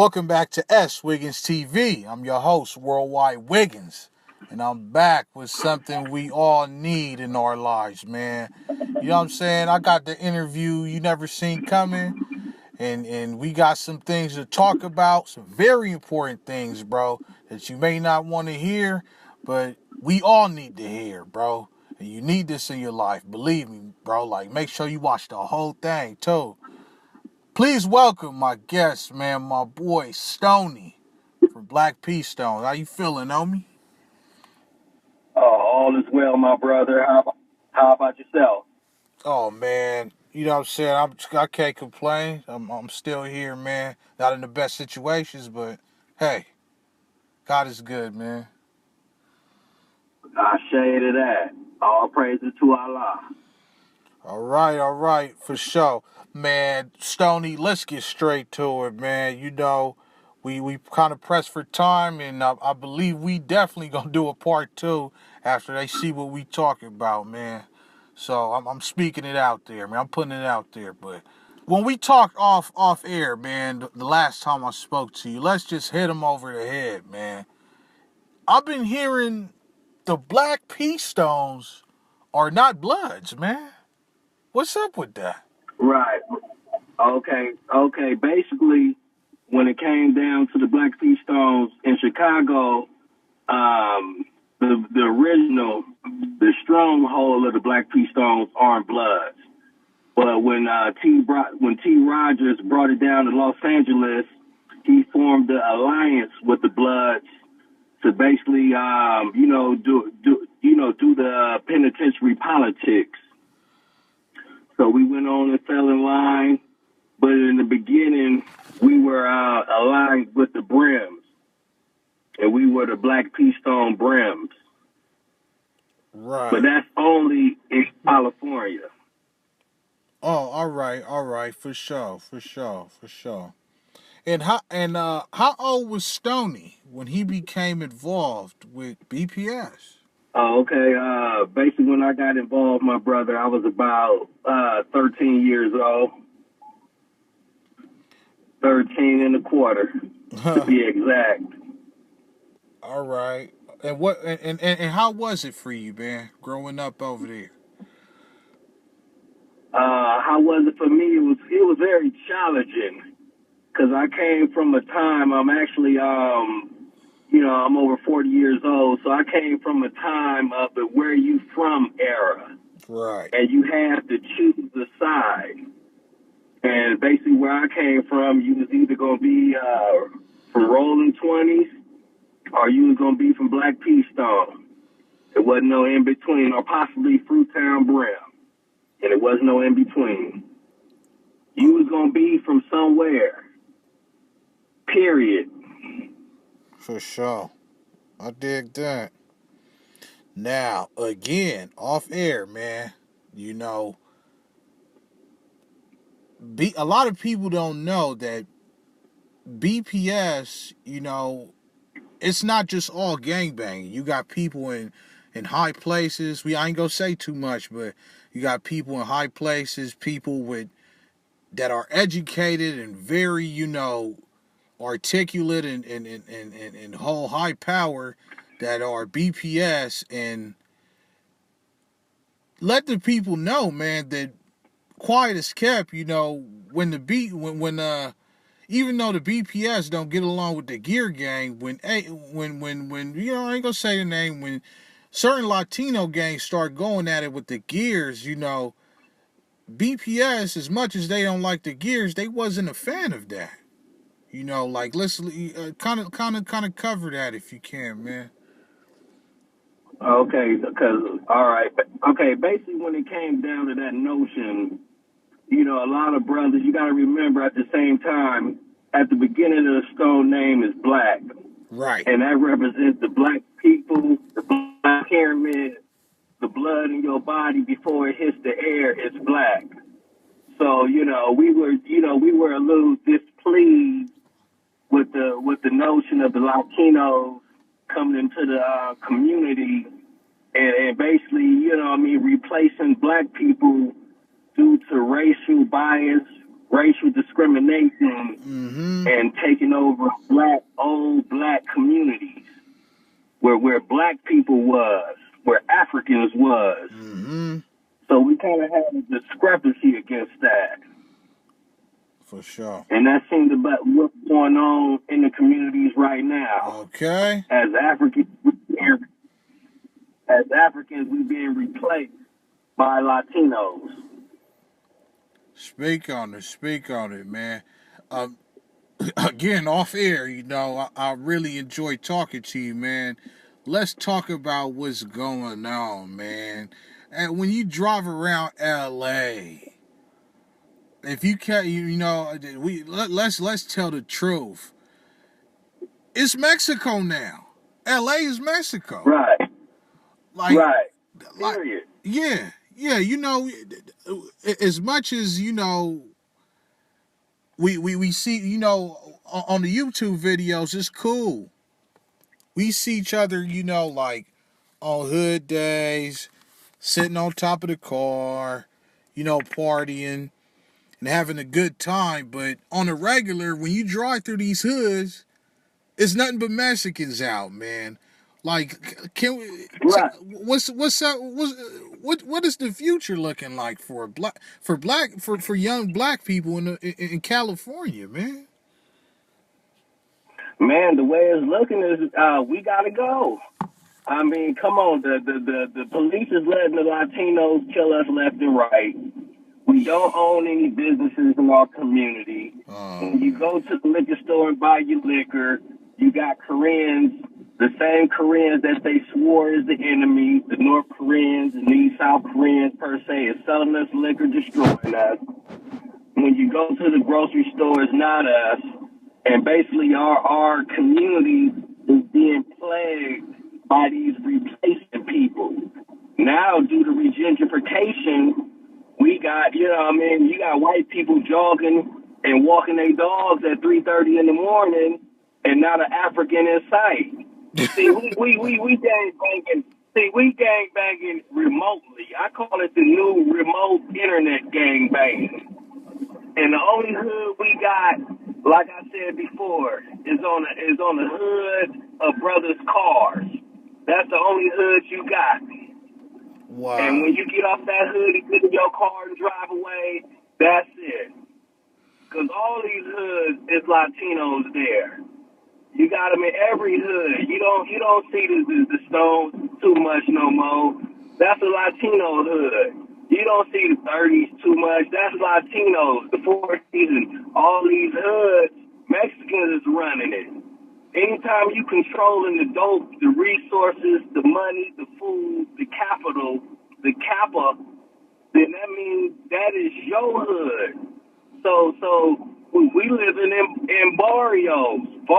Welcome back to S.WigginsTV. I'm your host, Worldwide Wiggins, and I'm back with something we all need in our lives, man. You know what I'm saying? I got the interview you never seen coming, and we got some things to talk about, some very important things, bro, that you may not want to hear, but we all need to hear, bro. And you need this in your life, believe me, bro. Like, make sure you watch the whole thing, too. Please welcome my guest, man, my boy Stoney from Black P Stone. How you feeling, homie? All is well, my brother. How about yourself? Oh man, you know what I'm saying? I can't complain. I'm still here, man. Not in the best situations, but hey, God is good, man. I shaded that. All praises to Allah. All right, for sure. Man, Stoney, let's get straight to it, man. You know, we kind of pressed for time, and I believe we definitely gonna do a part two after they see what we talking about, man. So I'm speaking it out there, man. I'm putting it out there. But when we talked off air, man, the last time I spoke to you, let's just hit them over the head, man. I've been hearing the Black P Stones are not Bloods, man. What's up with that? Right. Okay. Basically, when it came down to the Black Sea Stones in Chicago, the original, the stronghold of the Black P Stones aren't Bloods. But when T. Rogers brought it down to Los Angeles, he formed the alliance with the Bloods to basically, do the penitentiary politics. So we went on and fell in line, but in the beginning, we were aligned with the Brims, and we were the Black P Stone Brims. But Right. that's only in California. Oh, all right, for sure. And how old was Stoney when he became involved with BPS? Oh, okay. Basically, when I got involved, my brother, I was about 13 years old. 13 and a quarter, to be exact. All right. And how was it for you, man, growing up over there? How was it for me? It was very challenging because I came from a time. I'm over 40 years old, so I came from a time of the where you from era, Right. and you have to choose a side. And basically, where I came from, you was either gonna be from Rolling 20s or you was gonna be from Black P Stone. There wasn't no in between, or possibly Fruitown Brim, and it wasn't no in between. You was gonna be from somewhere. Period. For sure. I dig that. Now, again, off air, man, you know, a lot of people don't know that BPS, it's not just all gangbanging. You got people in high places. I ain't gonna say too much, but you got people in high places, people with that are educated and very, articulate and hold high power that are BPS, and let the people know, man, that quiet is kept, when the beat when even though the BPS don't get along with the Gear Gang, when I ain't gonna say the name, when certain Latino gangs start going at it with the Gears, BPS, as much as they don't like the Gears, they wasn't a fan of that. Like, let's kind of cover that if you can, man. Okay, because all right. Okay, basically, when it came down to that notion, a lot of brothers. You got to remember at the same time, at the beginning of the Stone name is Black. Right. And that represents the Black people, the Black pyramid, the blood in your body before it hits the air is black. So, we were a little displeased with the notion of the Latinos coming into the community and basically, replacing black people due to racial bias racial discrimination and taking over old black communities where black people was, where Africans was. So we kind of have a discrepancy against that. For sure. And that seems to be what's going on in the communities right now. Okay. As Africans, we're being replaced by Latinos. Speak on it, man. Again, off air, you know, I really enjoy talking to you, man. Let's talk about what's going on, man. And when you drive around LA, if you can't, you know, let's tell the truth. It's Mexico now. LA is Mexico. Right. Like, Period. Yeah. You know, as much as, you know, we see, you know, on the YouTube videos, it's cool. We see each other, you know, like on hood days, sitting on top of the car, you know, partying and having a good time. But on a regular, when you drive through these hoods, it's nothing but Mexicans out, man. Like, can we? Right. What is the future looking like for young black people in California, man? Man, the way it's looking is we gotta go. I mean, come on, the police is letting the Latinos kill us left and right. We don't own any businesses in our community. When you go to the liquor store and buy your liquor, you got Koreans, the same Koreans that they swore is the enemy, the North Koreans and these South Koreans per se, is selling us liquor, destroying us. When you go to the grocery store, it's not us. And basically our community is being plagued by these replacement people. Now, due to regentrification, we got, you know what I mean, you got white people jogging and walking their dogs at 3:30 in the morning and not an African in sight. See, we gang banging. See, we gang banging remotely. I call it the new remote internet gang banging. And the only hood we got, like I said before, is on the hood of brothers' cars. That's the only hood you got. Wow. And when you get off that hood and get in your car and drive away, that's it. Because all these hoods is Latinos there. You got them in every hood. You don't see the Stones too much no more. That's a Latino hood. You don't see the 30s too much. That's Latinos, the 40s, and all these hoods. Mexicans is running it. Anytime you controlling the dope, the resources, the money, the food, the capital, the kappa, then that means that is your hood. So we living in barrios. I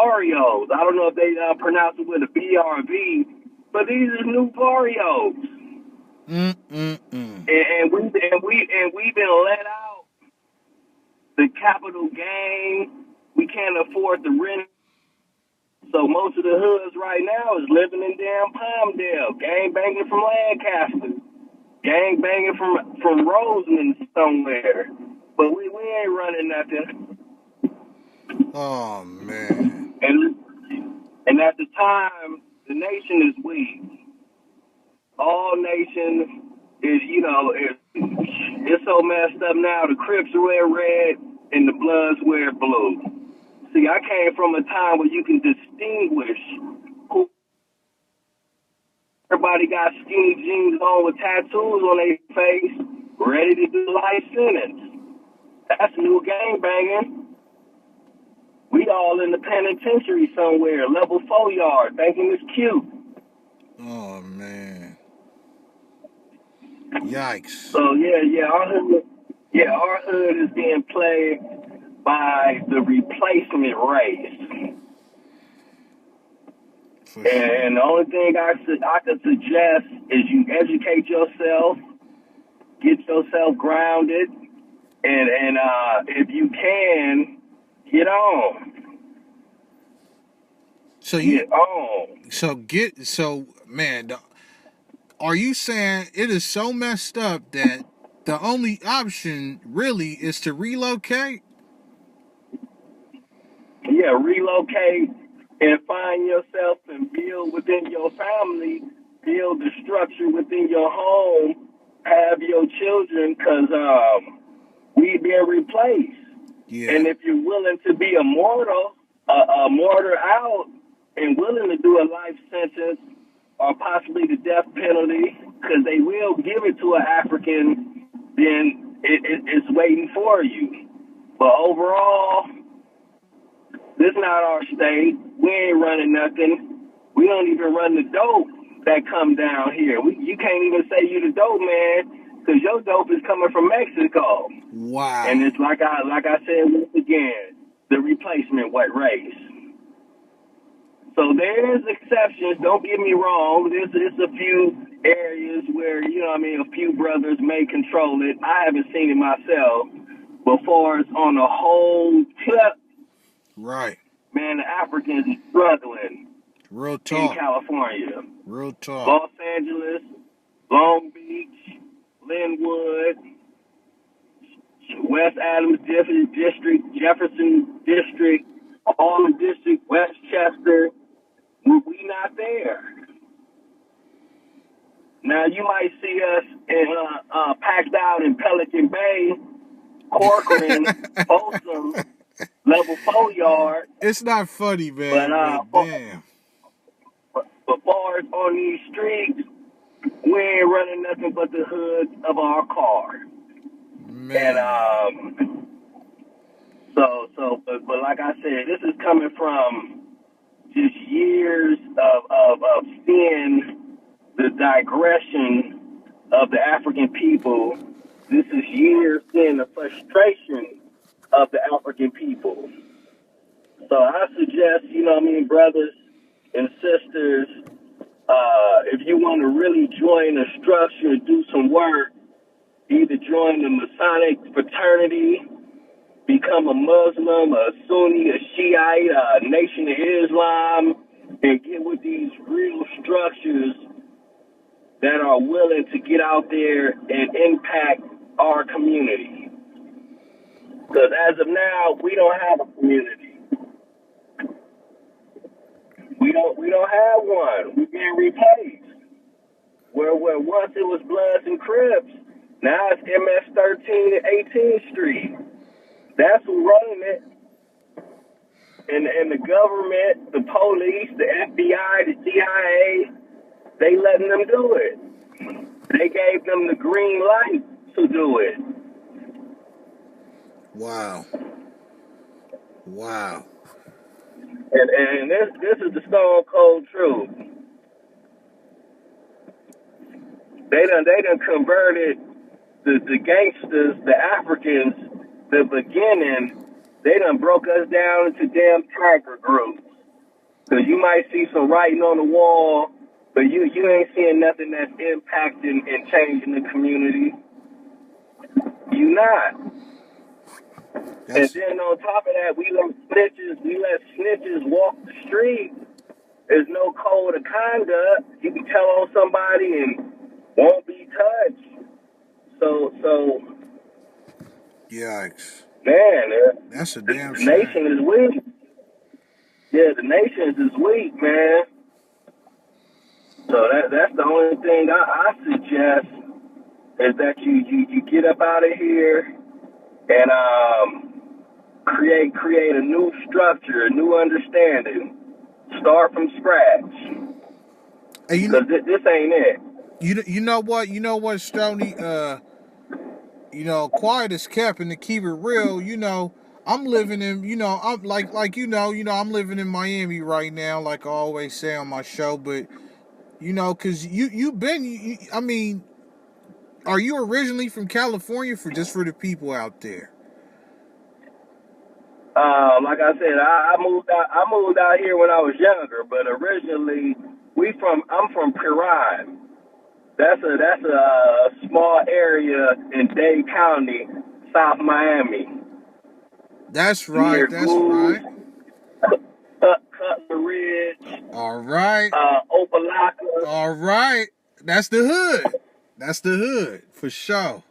don't know if they pronounce it with a BRV, but these are new barrios. And we've been let out. The capital gain. We can't afford the rent. So most of the hoods right now is living in damn Palmdale, gang banging from Lancaster, gang banging from Roseman somewhere. But we ain't running nothing. Oh man. And at the time, the nation is weak. All nations is, you know, it's so messed up now. The Crips wear red and the Bloods wear blue. See, I came from a time where you can distinguish who. Everybody got skinny jeans on with tattoos on their face, ready to do life sentence. That's new gang banging. We all in the penitentiary somewhere, level 4 yard, thinking it's cute. Oh man. Yikes. So our hood is being plagued by the replacement race. And the only thing I could suggest is you educate yourself, get yourself grounded, and if you can, get on. Man, are you saying it is so messed up that the only option really is to relocate? relocate and find yourself and build within your family, build the structure within your home, have your children, because we being replaced. Yeah. And if you're willing to be a martyr out and willing to do a life sentence or possibly the death penalty, because they will give it to an African, then it's waiting for you. But overall, this is not our state. We ain't running nothing. We don't even run the dope that come down here. You can't even say you the dope man, because your dope is coming from Mexico. Wow. And it's like I said once again, the replacement white race. So there's exceptions. Don't get me wrong. There's a few areas where, a few brothers may control it. I haven't seen it myself. But far as on the whole tip, right, man, the Africans are struggling. Real talk. In California. Real talk. Los Angeles, Long Beach, Linwood, West Adams District, Jefferson District, Harlem District, Westchester. We not there. Now you might see us packed out in Pelican Bay, Corcoran, Folsom, level 4 yard. It's not funny, man. But damn. But far as on these streets, we ain't running nothing but the hood of our car. Man. And but like I said, this is coming from just years of seeing the digression of the African people. This is years seeing the frustration of the African people. So I suggest, brothers and sisters, if you want to really join a structure, do some work, either join the Masonic fraternity, become a Muslim, a Sunni, a Shiite, a Nation of Islam, and get with these real structures that are willing to get out there and impact our community. Because as of now, we don't have a community. We don't have one. We're being replaced. Where once it was Bloods and Crips, now it's MS 13 and 18th Street. That's who's running it. And the government, the police, the FBI, the CIA, they letting them do it. They gave them the green light to do it. Wow. And this is the stone cold truth. They done converted the gangsters, the Africans, the beginning. They done broke us down into damn tiger groups. Because you might see some writing on the wall, but you ain't seeing nothing that's impacting and changing the community. You not. And then on top of that, we let snitches walk the street. There's no code of conduct. You can tell on somebody and won't be touched. So yikes. Man, that's a damn shame. The nation is weak. Yeah, the nation is weak, man. So that's the only thing I suggest is that you get up out of here and create a new structure, a new understanding. Start from scratch. Because this ain't it. You know what, Stoney? Quiet as kept, and to keep it real, I'm living in, I'm I'm living in Miami right now, like I always say on my show. But because you've been, are you originally from California? For the people out there. Like I said, I moved out here when I was younger, but originally I'm from Piran. That's a small area in Dade County, South Miami. That's right. Right. Cutler Ridge. All right. Opalaka. All right. That's the hood. For sure.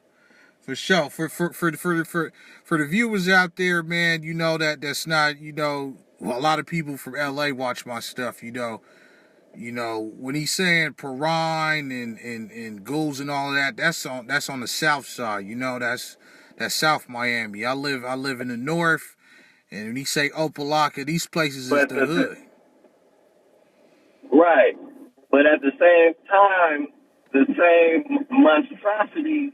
For the viewers out there, man, that's not, well, a lot of people from LA watch my stuff, when he's saying Perrine and ghouls and all of that, that's on the south side, that's South Miami. I live in the north, and when he say Opalaka, these places is But the hood. right. But at the same time, the same monstrosity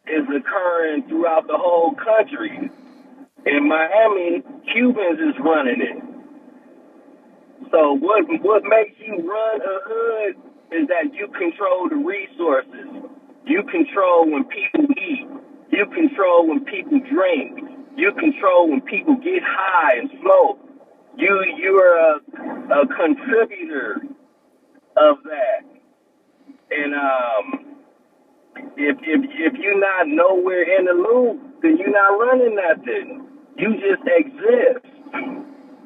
is occurring throughout the whole country. In Miami, Cubans is running it. So what makes you run a hood is that you control the resources. You control when people eat. You control when people drink. You control when people get high and smoke. You're a contributor of that. And if you're not nowhere in the loop, then you're not running nothing. You just exist.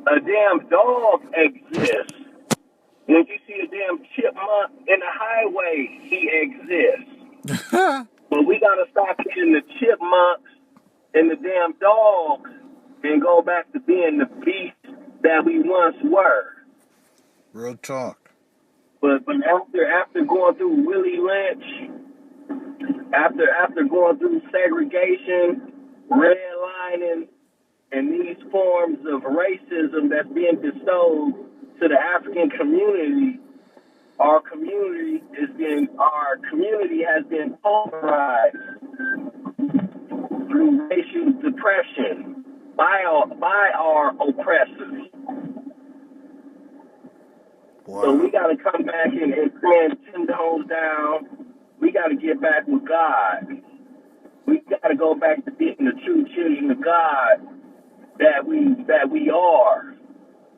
A damn dog exists. When you see a damn chipmunk in the highway, he exists. But we gotta stop getting the chipmunks and the damn dogs and go back to being the beasts that we once were. Real talk. But after going through Willie Lynch, after going through segregation, redlining, and these forms of racism that's being bestowed to the African community, our community has been polarized through racial depression by our oppressors. Wow. So we got to come back and stand 10 toes down. We got to get back with God. We got to go back to being the true children of God that we are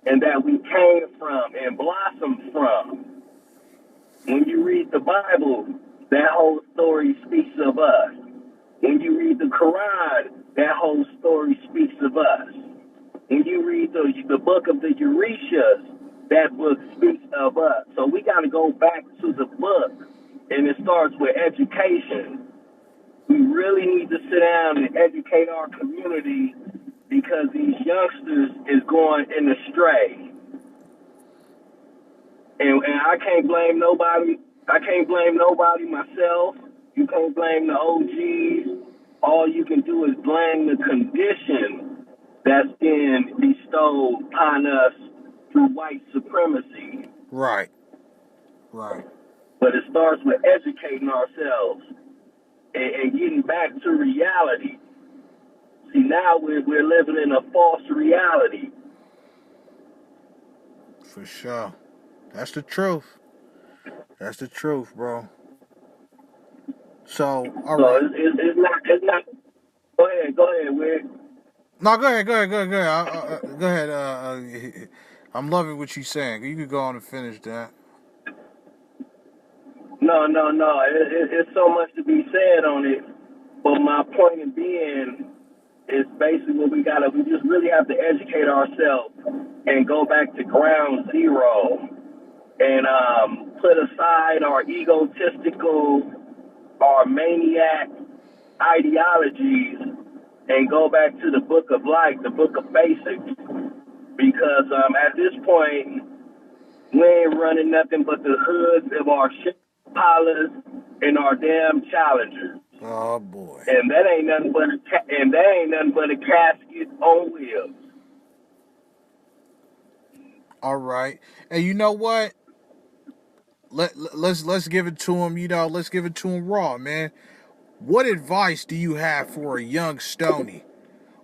and that we came from and blossomed from. When you read the Bible, that whole story speaks of us. When you read the Quran, that whole story speaks of us. When you read the book of the Euretias, that book speaks of us. So we got to go back to the book, and it starts with education. We really need to sit down and educate our community because these youngsters is going in astray. And I can't blame nobody. I can't blame nobody myself. You can't blame the OGs. All you can do is blame the condition that's been bestowed upon us through white supremacy. Right. But it starts with educating ourselves and getting back to reality. See, now we're living in a false reality. For sure. That's the truth. That's the truth, bro. So, all right. So it's not. Go ahead, Wick. No, go ahead. Go ahead. I'm loving what you're saying. You could go on and finish that. No. It's so much to be said on it. But my point in being is basically what we just really have to educate ourselves and go back to ground zero and put aside our egotistical, our maniac ideologies and go back to the book of life, the book of basics. Because at this point, we ain't running nothing but the hoods of our ship pilots and our damn Challengers. Oh boy! And that ain't nothing but a casket on wheels. All right, and you know what? Let's give it to him. Let's give it to him raw, man. What advice do you have for a young Stoney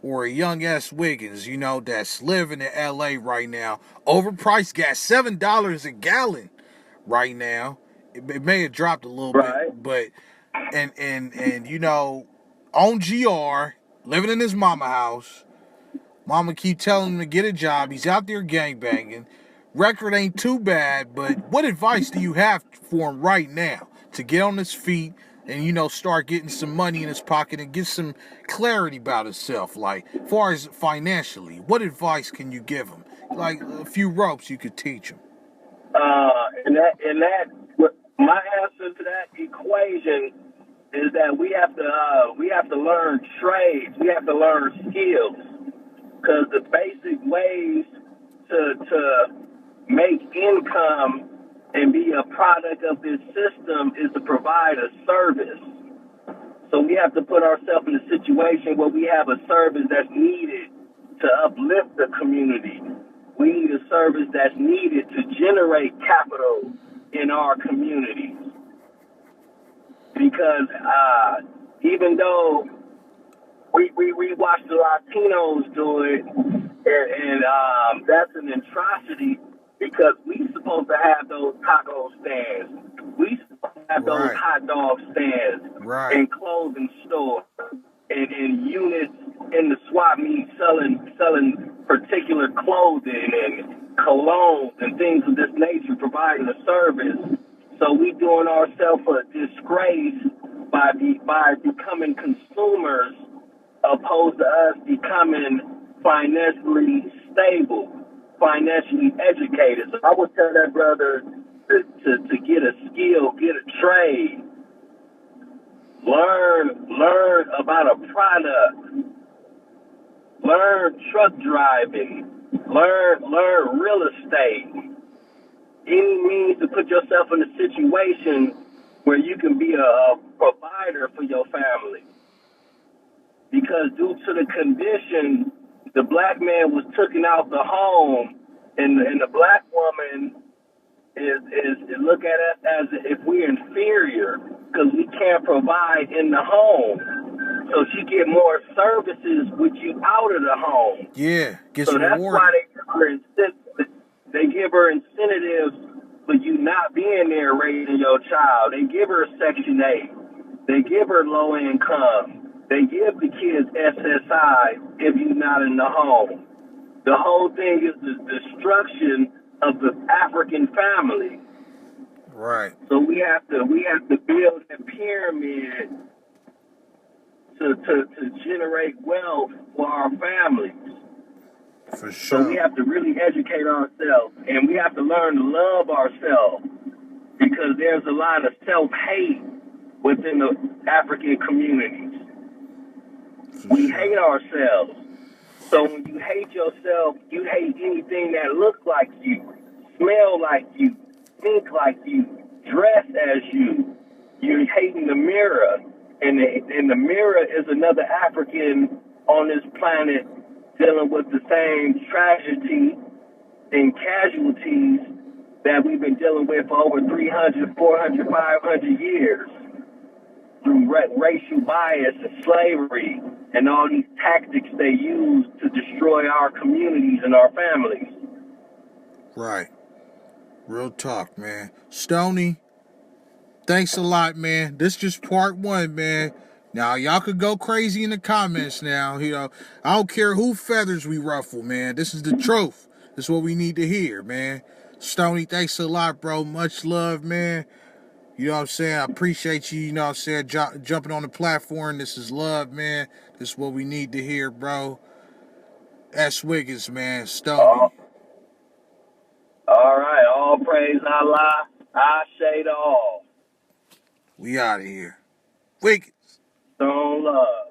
or a young S.Wiggins, that's living in L.A. right now? Overpriced gas, $7 a gallon right now. It may have dropped a little bit, but and on GR, living in his mama house. Mama keep telling him to get a job. He's out there gangbanging. Record ain't too bad, but what advice do you have for him right now to get on his feet and, start getting some money in his pocket and get some clarity about himself, like, as far as financially? What advice can you give him? Like, a few ropes you could teach him. My answer to that equation is that we have to learn trades. We have to learn skills, because the basic ways to make income and be a product of this system is to provide a service. So we have to put ourselves in a situation where we have a service that's needed to uplift the community. We need a service that's needed to generate capital in our communities. Because even though we watch the Latinos do it, and that's an atrocity, because we supposed to have those taco stands. We supposed to have those hot dog stands in clothing stores and units in the swap meet selling particular clothing and colognes and things of this nature, providing a service. So we doing ourselves a disgrace by becoming consumers, opposed to us becoming financially stable, financially educated. So I would tell that brother to get a skill, get a trade, learn about a product, learn truck driving, learn real estate. Any means to put yourself in a situation where you can be a provider for your family. Because due to the condition, the black man was taken out the home, and the black woman is look at us as if we're inferior because we can't provide in the home. So she get more services with you out of the home. Yeah, gets so that's rewarded. Why they give her incentives for you not being there raising your child. They give her Section 8. They give her low income. They give the kids SSI if you're not in the home. The whole thing is the destruction of the African family. Right. So we have to build a pyramid to generate wealth for our families. For sure. So we have to really educate ourselves, and we have to learn to love ourselves, because there's a lot of self-hate within the African communities. We hate ourselves. So when you hate yourself, you hate anything that looks like you, smell like you, think like you, dress as you. You're hating the mirror. And the mirror is another African on this planet dealing with the same tragedy and casualties that we've been dealing with for over 300, 400, 500 years through racial bias and slavery and all these tactics they use to destroy our communities and our families. Right. Real talk, man. Stoney, thanks a lot, man. This is just part one, man. Now, y'all could go crazy in the comments now. You know, I don't care who feathers we ruffle, man. This is the truth. This is what we need to hear, man. Stoney, thanks a lot, bro. Much love, man. You know what I'm saying? I appreciate you, you know what I'm saying, jumping on the platform. This is love, man. This is what we need to hear, bro. S.Wiggins, man. Stoney. All right. All praise Allah. I say to all. We out of here. Wiggins. Stone love.